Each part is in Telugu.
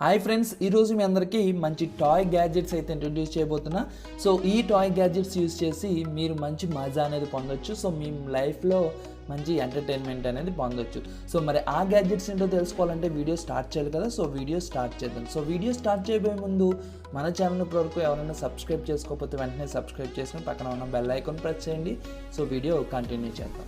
హాయ్ ఫ్రెండ్స్, ఈరోజు మీ అందరికీ మంచి టాయ్ గ్యాడ్జెట్స్ అయితే ఇంట్రడ్యూస్ చేయబోతున్నా. సో ఈ టాయ్ గ్యాడ్జెట్స్ యూస్ చేసి మీరు మంచి మజా అనేది పొందొచ్చు. సో మీ లైఫ్లో మంచి ఎంటర్టైన్మెంట్ అనేది పొందొచ్చు. సో మరి ఆ గ్యాడ్జెట్స్ ఏంటో తెలుసుకోవాలంటే వీడియో స్టార్ట్ చేయాలి కదా. సో వీడియో స్టార్ట్ చేద్దాం. సో వీడియో స్టార్ట్ చేయబోయే ముందు మన ఛానల్ వరకు ఎవరైనా సబ్స్క్రైబ్ చేసుకోకపోతే వెంటనే సబ్స్క్రైబ్ చేసుకుని పక్కన ఉన్న బెల్ ఐకాన్ ప్రెస్ చేయండి. సో వీడియో కంటిన్యూ చేద్దాం.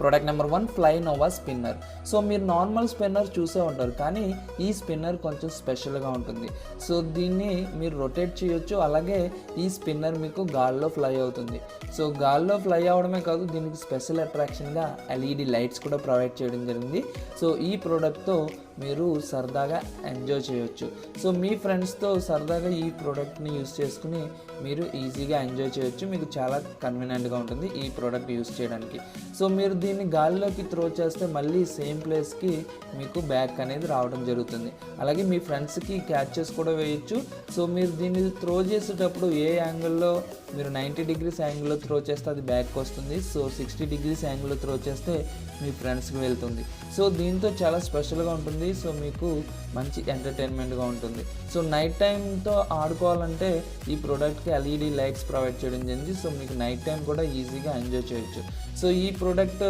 Product number 1 Flynova spinner. So మీరు నార్మల్ స్పిన్నర్ చూసే ఉంటారు, కానీ ఈ స్పిన్నర్ కొంచెం స్పెషల్గా ఉంటుంది. సో దీన్ని మీరు రొటేట్ చేయొచ్చు, అలాగే ఈ స్పిన్నర్ మీకు గాల్లో ఫ్లై అవుతుంది. సో గాల్లో ఫ్లై అవడమే కాదు, దీనికి స్పెషల్ అట్రాక్షన్గా ఎల్ఈడి లైట్స్ కూడా ప్రొవైడ్ చేయడం జరిగింది. సో ఈ ప్రోడక్ట్తో మీరు సరదాగా ఎంజాయ్ చేయొచ్చు. సో మీ ఫ్రెండ్స్తో సరదాగా ఈ ప్రోడక్ట్ని యూస్ చేసుకుని మీరు ఈజీగా ఎంజాయ్ చేయొచ్చు. మీకు చాలా కన్వీనియంట్గా ఉంటుంది ఈ ప్రోడక్ట్ యూస్ చేయడానికి. సో మీరు దీన్ని గాలిలోకి త్రో చేస్తే మళ్ళీ సేమ్ ప్లేస్కి మీకు బ్యాక్ అనేది రావడం జరుగుతుంది. అలాగే మీ ఫ్రెండ్స్కి క్యాచెస్ కూడా వేయచ్చు. సో మీరు దీన్ని త్రో చేసేటప్పుడు ఏ యాంగిల్లో మీరు 90 degrees యాంగిల్లో త్రో చేస్తే అది బ్యాక్ వస్తుంది. సో 60 degrees యాంగిల్లో త్రో చేస్తే మీ ఫ్రెండ్స్కి వెళ్తుంది. సో దీంతో చాలా స్పెషల్గా ఉంటుంది. సో మీకు మంచి ఎంటర్టైన్మెంట్గా ఉంటుంది. సో నైట్ టైంతో ఆడుకోవాలంటే ఈ ప్రోడక్ట్కి ఎల్ఈడి లైట్స్ ప్రొవైడ్ చేయడం జరిగింది. సో మీకు నైట్ టైం కూడా ఈజీగా ఎంజాయ్ చేయొచ్చు. సో ఈ ప్రోడక్ట్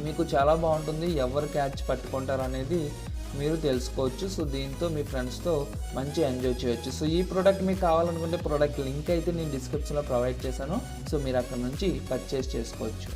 మీకు చాలా బాగుంటుంది. ఎవరు క్యాచ్ పట్టుకుంటారు అనేది మీరు తెలుసుకోవచ్చు. సో దీంతో మీ ఫ్రెండ్స్తో మంచి ఎంజాయ్ చేయొచ్చు. సో ఈ ప్రోడక్ట్ మీకు కావాలనుకుంటే ప్రోడక్ట్ లింక్ అయితే నేను డిస్క్రిప్షన్లో ప్రొవైడ్ చేశాను. సో మీరు అక్కడ నుంచి పర్చేస్ చేసుకోవచ్చు.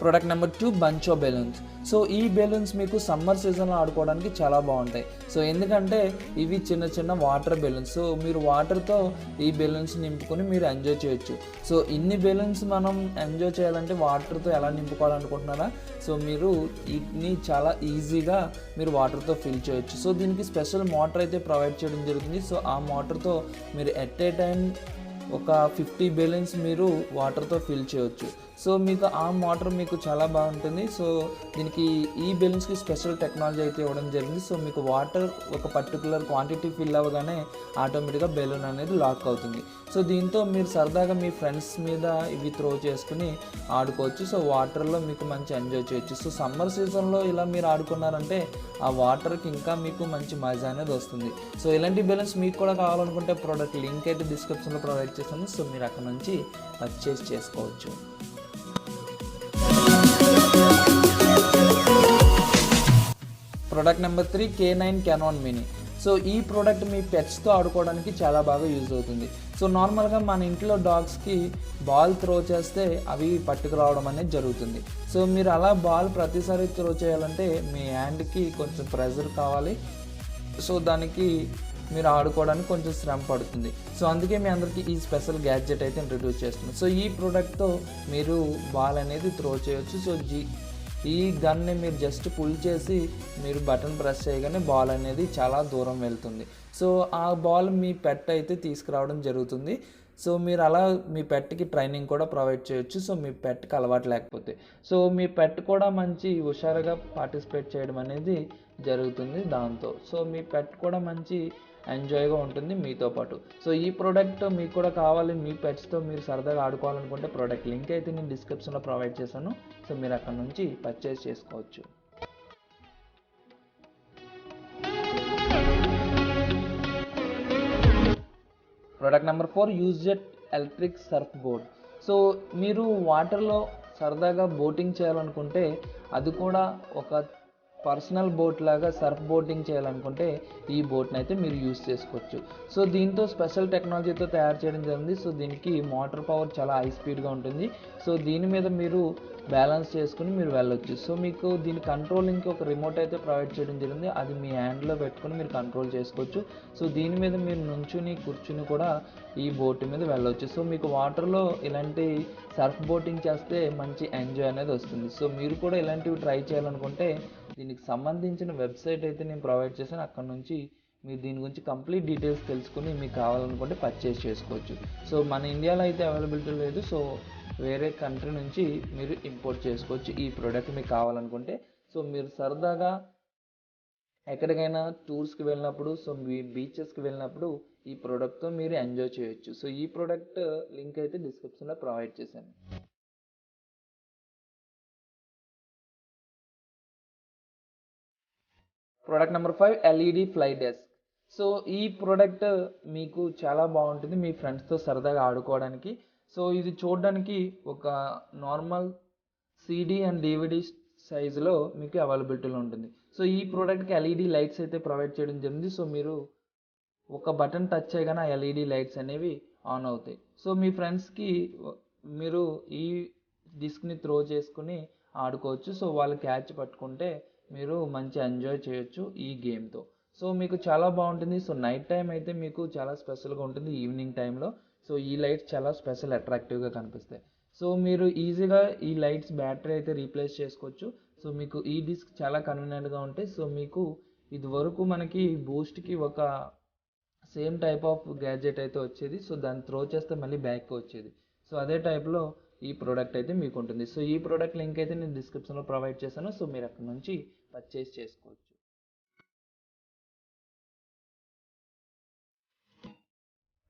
Product number 2 bunch of balloons. So ఈ బెలూన్స్ మీకు సమ్మర్ సీజన్లో ఆడుకోవడానికి చాలా బాగుంటాయి. సో ఎందుకంటే ఇవి చిన్న చిన్న వాటర్ బెలూన్స్. సో మీరు వాటర్తో ఈ బెలూన్స్ నింపుకొని మీరు ఎంజాయ్ చేయొచ్చు. సో ఇన్ని బెలూన్స్ మనం ఎంజాయ్ చేయాలంటే వాటర్తో ఎలా నింపుకోవాలనుకుంటున్నారా? సో మీరు వీటిని చాలా ఈజీగా మీరు వాటర్తో ఫిల్ చేయొచ్చు. సో దీనికి స్పెషల్ మోటార్ అయితే ప్రొవైడ్ చేయడం జరుగుతుంది. సో ఆ మోటార్తో మీరు ఎట్ ఏ టైం ఒక 50 బెలూన్స్ మీరు వాటర్తో ఫిల్ చేయొచ్చు. సో మీకు ఆ మోటార్ మీకు చాలా బాగుంటుంది. సో దీనికి ఈ బెలూన్స్కి స్పెషల్ టెక్నాలజీ అయితే ఇవ్వడం జరిగింది. సో మీకు వాటర్ ఒక పర్టికులర్ క్వాంటిటీ ఫిల్ అవ్వగానే ఆటోమేటిక్గా బెలూన్ అనేది లాక్ అవుతుంది. సో దీంతో మీరు సరదాగా మీ ఫ్రెండ్స్ మీద ఇవి త్రో చేసుకుని ఆడుకోవచ్చు. సో వాటర్లో మీకు మంచి ఎంజాయ్ చేయొచ్చు. సో సమ్మర్ సీజన్లో ఇలా మీరు ఆడుకున్నారంటే ఆ వాటర్కి ఇంకా మీకు మంచి మజా అనేది వస్తుంది. సో ఇలాంటి బెలూన్స్ మీకు కూడా కావాలనుకుంటే ప్రోడక్ట్ లింక్ అయితే డిస్క్రిప్షన్లో ప్రొవైడ్ చేస్తాను. సో మీరు అక్కడ నుంచి పర్చేస్ చేసుకోవచ్చు. Product number 3 K9 Kanon Mini. So ఈ ప్రోడక్ట్ మీ పెట్స్తో ఆడుకోవడానికి చాలా బాగా యూజ్ అవుతుంది. సో నార్మల్గా మన ఇంట్లో డాగ్స్కి బాల్ త్రో చేస్తే అవి పట్టుకురావడం అనేది జరుగుతుంది. సో మీరు అలా బాల్ ప్రతిసారి త్రో చేయాలంటే మీ హ్యాండ్కి కొంచెం ప్రెజర్ కావాలి. సో దానికి మీరు ఆడుకోవడానికి కొంచెం శ్రమ పడుతుంది. సో అందుకే మీ అందరికీ ఈ స్పెషల్ గ్యాడ్జెట్ అయితే ఇంట్రడ్యూస్ చేస్తుంది. సో ఈ ప్రోడక్ట్తో మీరు బాల్ అనేది త్రో చేయొచ్చు. సో ఈ గన్ని మీరు జస్ట్ పుల్ చేసి మీరు బటన్ ప్రెస్ చేయగానే బాల్ అనేది చాలా దూరం వెళ్తుంది. సో ఆ బాల్ మీ పెట్ అయితే తీసుకురావడం జరుగుతుంది. సో మీరు అలా మీ పెట్కి ట్రైనింగ్ కూడా ప్రొవైడ్ చేయొచ్చు. సో మీ పెట్కి అలవాటు లేకపోతే సో మీ పెట్ కూడా మంచి హుషారుగా పార్టిసిపేట్ చేయడం అనేది జరుగుతుంది దాంతో. సో మీ పెట్ కూడా మంచి ఎంజాయ్గా ఉంటుంది మీతో పాటు. సో ఈ ప్రోడక్ట్ మీకు కూడా కావాలి, మీ పెట్స్తో మీరు సరదాగా ఆడుకోవాలనుకుంటే ప్రోడక్ట్ లింక్ అయితే నేను డిస్క్రిప్షన్లో ప్రొవైడ్ చేశాను. సో మీరు అక్కడ నుంచి పర్చేస్ చేసుకోవచ్చు. Product number 4 UJet electric surfboard. So మీరు వాటర్లో సరదాగా బోటింగ్ చేయాలనుకుంటే, అది కూడా ఒక పర్సనల్ బోట్ లాగా సర్ఫ్ బోటింగ్ చేయాలనుకుంటే ఈ బోట్ని అయితే మీరు యూస్ చేసుకోవచ్చు. సో దీంతో స్పెషల్ టెక్నాలజీతో తయారు చేయడం జరిగింది. సో దీనికి మోటార్ పవర్ చాలా హై స్పీడ్గా ఉంటుంది. సో దీని మీద మీరు బ్యాలెన్స్ చేసుకుని మీరు వెళ్ళొచ్చు. సో మీకు దీని కంట్రోలింగ్కి ఒక రిమోట్ అయితే ప్రొవైడ్ చేయడం జరిగింది. అది మీ హ్యాండ్లో పెట్టుకుని మీరు కంట్రోల్ చేసుకోవచ్చు. సో దీని మీద మీరు కూర్చుని కూడా ఈ బోట్ మీద వెళ్ళొచ్చు. సో మీకు వాటర్లో ఇలాంటి సర్ఫ్ బోటింగ్ చేస్తే మంచి ఎంజాయ్ అనేది వస్తుంది. సో మీరు కూడా ఇలాంటివి ట్రై చేయాలనుకుంటే దీనికి సంబంధించిన వెబ్సైట్ అయితే నేను ప్రొవైడ్ చేశాను. అక్కడ నుంచి మీరు దీని గురించి కంప్లీట్ డీటెయిల్స్ తెలుసుకుని మీకు కావాలనుకుంటే పర్చేస్ చేసుకోవచ్చు. సో మన ఇండియాలో అయితే అవైలబిలిటీ లేదు. సో వేరే కంట్రీ నుంచి మీరు ఇంపోర్ట్ చేసుకోవచ్చు ఈ ప్రోడక్ట్ మీకు కావాలనుకుంటే. సో మీరు సరదాగా ఎక్కడికైనా టూర్స్కి వెళ్ళినప్పుడు సో మీ బీచెస్కి వెళ్ళినప్పుడు ఈ ప్రోడక్ట్తో మీరు ఎంజాయ్ చేయొచ్చు. సో ఈ ప్రోడక్ట్ లింక్ అయితే డిస్క్రిప్షన్లో ప్రొవైడ్ చేశాను. Product number 5 LED fly desk. So ఈ ప్రోడక్ట్ మీకు చాలా బాగుంటుంది మీ ఫ్రెండ్స్తో సరదాగా ఆడుకోవడానికి. సో ఇది చూడడానికి ఒక నార్మల్ సిడి అండ్ డివిడి సైజులో మీకు అవైలబిలిటీలో ఉంటుంది. సో ఈ ప్రోడక్ట్కి ఎల్ఈడి లైట్స్ అయితే ప్రొవైడ్ చేయడం జరిగింది. సో మీరు ఒక బటన్ టచ్ చేయగానే ఆ ఎల్ఈడి లైట్స్ అనేవి ఆన్ అవుతాయి. సో మీ ఫ్రెండ్స్కి మీరు ఈ డిస్క్ని త్రో చేసుకుని ఆడుకోవచ్చు. సో వాళ్ళు క్యాచ్ పట్టుకుంటే మీరు మంచి ఎంజాయ్ చేయొచ్చు ఈ గేమ్తో. సో మీకు చాలా బాగుంటుంది. సో నైట్ టైం అయితే మీకు చాలా స్పెషల్గా ఉంటుంది ఈవినింగ్ టైంలో. సో ఈ లైట్స్ చాలా స్పెషల్ అట్రాక్టివ్గా కనిపిస్తాయి. సో మీరు ఈజీగా ఈ లైట్స్ బ్యాటరీ అయితే రీప్లేస్ చేసుకోవచ్చు. సో మీకు ఈ డిస్క్ చాలా కన్వీనియంట్గా ఉంటాయి. సో మీకు ఇది వరకు మనకి బూస్ట్కి ఒక సేమ్ టైప్ ఆఫ్ గ్యాడ్జెట్ అయితే వచ్చేది. సో దాన్ని త్రో చేస్తే మళ్ళీ బ్యాక్ వచ్చేది. సో అదే టైప్లో ఈ ప్రోడక్ట్ అయితే మీకు ఉంటుంది. సో ఈ ప్రోడక్ట్ లింక్ అయితే నేను డిస్క్రిప్షన్లో ప్రొవైడ్ చేశాను. సో మీరు అక్కడ నుంచి పర్చేస్ చేసుకోవచ్చు.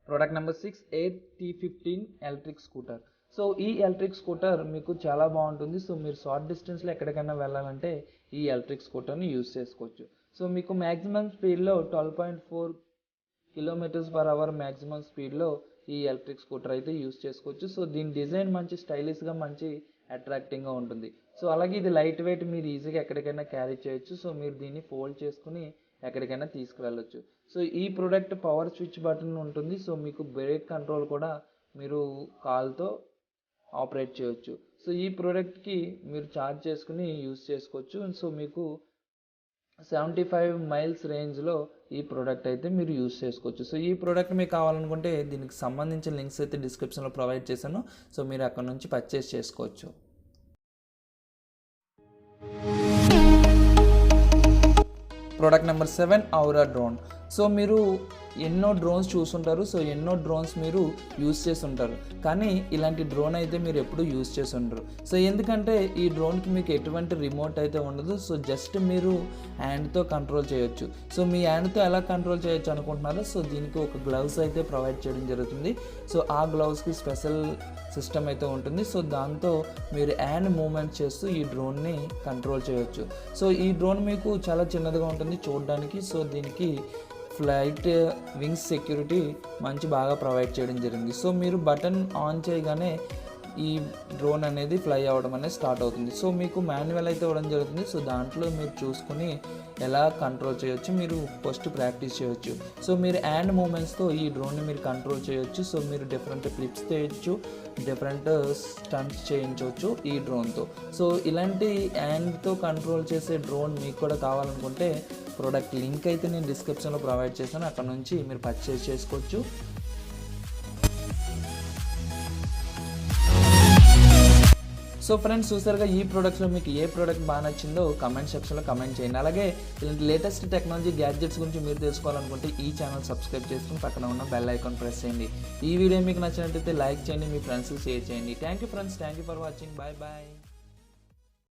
Product number 6 8T15 electric scooter. So ఈ ఎలక్ట్రిక్ స్కూటర్ మీకు చాలా బాగుంటుంది. సో మీరు షార్ట్ డిస్టెన్స్లో ఎక్కడికైనా వెళ్ళాలంటే ఈ ఎలక్ట్రిక్ స్కూటర్ని యూజ్ చేసుకోవచ్చు. సో మీకు మ్యాక్సిమం స్పీడ్లో 12.4 km/h మ్యాక్సిమం స్పీడ్లో ఈ ఎలక్ట్రిక్ స్కూటర్ అయితే యూజ్ చేసుకోవచ్చు. సో దీని డిజైన్ మంచి స్టైలిష్గా మంచి అట్రాక్టింగ్గా ఉంటుంది. సో అలాగే ఇది లైట్ వెయిట్ మీరు ఈజీగా ఎక్కడికైనా క్యారీ చేయొచ్చు. సో మీరు దీన్ని ఫోల్డ్ చేసుకుని ఎక్కడికైనా తీసుకువెళ్ళొచ్చు. సో ఈ ప్రోడక్ట్ పవర్ స్విచ్ బటన్ ఉంటుంది. సో మీకు బ్రేక్ కంట్రోల్ కూడా మీరు కాల్తో ఆపరేట్ చేయొచ్చు. సో ఈ ప్రోడక్ట్కి మీరు ఛార్జ్ చేసుకుని యూజ్ చేసుకోవచ్చు. సో మీకు 75 మైల్స్ రేంజ్లో ఈ ప్రోడక్ట్ అయితే మీరు యూజ్ చేసుకోవచ్చు. సో ఈ ప్రోడక్ట్ మీకు కావాలనుకుంటే దీనికి సంబంధించిన లింక్స్ అయితే డిస్క్రిప్షన్లో ప్రొవైడ్ చేశాను. సో మీరు అక్కడ నుంచి పర్చేస్ చేసుకోవచ్చు. ప్రోడక్ట్ నెంబర్ 7 ఔరా డ్రోన్. సో మీరు ఎన్నో డ్రోన్స్ చూసుంటారు. సో ఎన్నో డ్రోన్స్ మీరు యూజ్ చేసి ఉంటారు, కానీ ఇలాంటి డ్రోన్ అయితే మీరు ఎప్పుడు యూజ్ చేసి ఉండరు. సో ఎందుకంటే ఈ డ్రోన్కి మీకు ఎటువంటి రిమోట్ అయితే ఉండదు. సో జస్ట్ మీరు హ్యాండ్తో కంట్రోల్ చేయొచ్చు. సో మీ హ్యాండ్తో ఎలా కంట్రోల్ చేయొచ్చు అనుకుంటున్నారో, సో దీనికి ఒక గ్లవ్స్ అయితే ప్రొవైడ్ చేయడం జరుగుతుంది. సో ఆ గ్లవ్స్కి స్పెషల్ సిస్టమ్ అయితే ఉంటుంది. సో దాంతో మీరు హ్యాండ్ మూవ్మెంట్ చేస్తూ ఈ డ్రోన్ని కంట్రోల్ చేయొచ్చు. సో ఈ డ్రోన్ మీకు చాలా చిన్నదిగా ఉంటుంది చూడడానికి. సో దీనికి ఫ్లైట్ వింగ్స్ సెక్యూరిటీ బాగా ప్రొవైడ్ చేయడం జరిగింది. సో మీరు బటన్ ఆన్ చేయగానే ఈ డ్రోన్ అనేది ఫ్లై అవ్వడం అనేది స్టార్ట్ అవుతుంది. సో మీకు మాన్యువల్ అయితే ఇవ్వడం జరుగుతుంది. సో దాంట్లో మీరు చూసుకుని ఎలా కంట్రోల్ చేయొచ్చు, మీరు ఫస్ట్ ప్రాక్టీస్ చేయొచ్చు. సో మీరు హ్యాండ్ మూమెంట్స్తో ఈ డ్రోన్ని మీరు కంట్రోల్ చేయొచ్చు. సో మీరు డిఫరెంట్ క్లిప్స్ చేయొచ్చు, డిఫరెంట్ స్టంట్స్ చేయించవచ్చు ఈ డ్రోన్తో. సో ఇలాంటి హ్యాండ్తో కంట్రోల్ చేసే డ్రోన్ మీకు కూడా కావాలనుకుంటే ప్రోడక్ట్ లింక్ అయితే నేను డిస్క్రిప్షన్లో ప్రొవైడ్ చేశాను. అక్కడ నుంచి మీరు పర్చేస్ చేసుకోవచ్చు. సో ఫ్రెండ్స్, చూసారుగా ఈ ప్రోడక్ట్స్లో మీకు ఏ ప్రోడక్ట్ బాగా నచ్చిందో కమెంట్ సెక్షన్లో కమెంట్ చేయండి. అలాగే ఇలాంటి లేటెస్ట్ టెక్నాలజీ గ్యాడ్జెట్స్ గురించి మీరు తెలుసుకోవాలనుకుంటే ఈ ఛానల్ సబ్స్క్రైబ్ చేసుకుని పక్కన ఉన్న బెల్ ఐకాన్ ప్రెస్ చేయండి. ఈ వీడియో మీకు నచ్చినట్లయితే లైక్ చేయండి, మీ ఫ్రెండ్స్కి షేర్ చేయండి. Thank you friends, thank you for watching. Bye bye.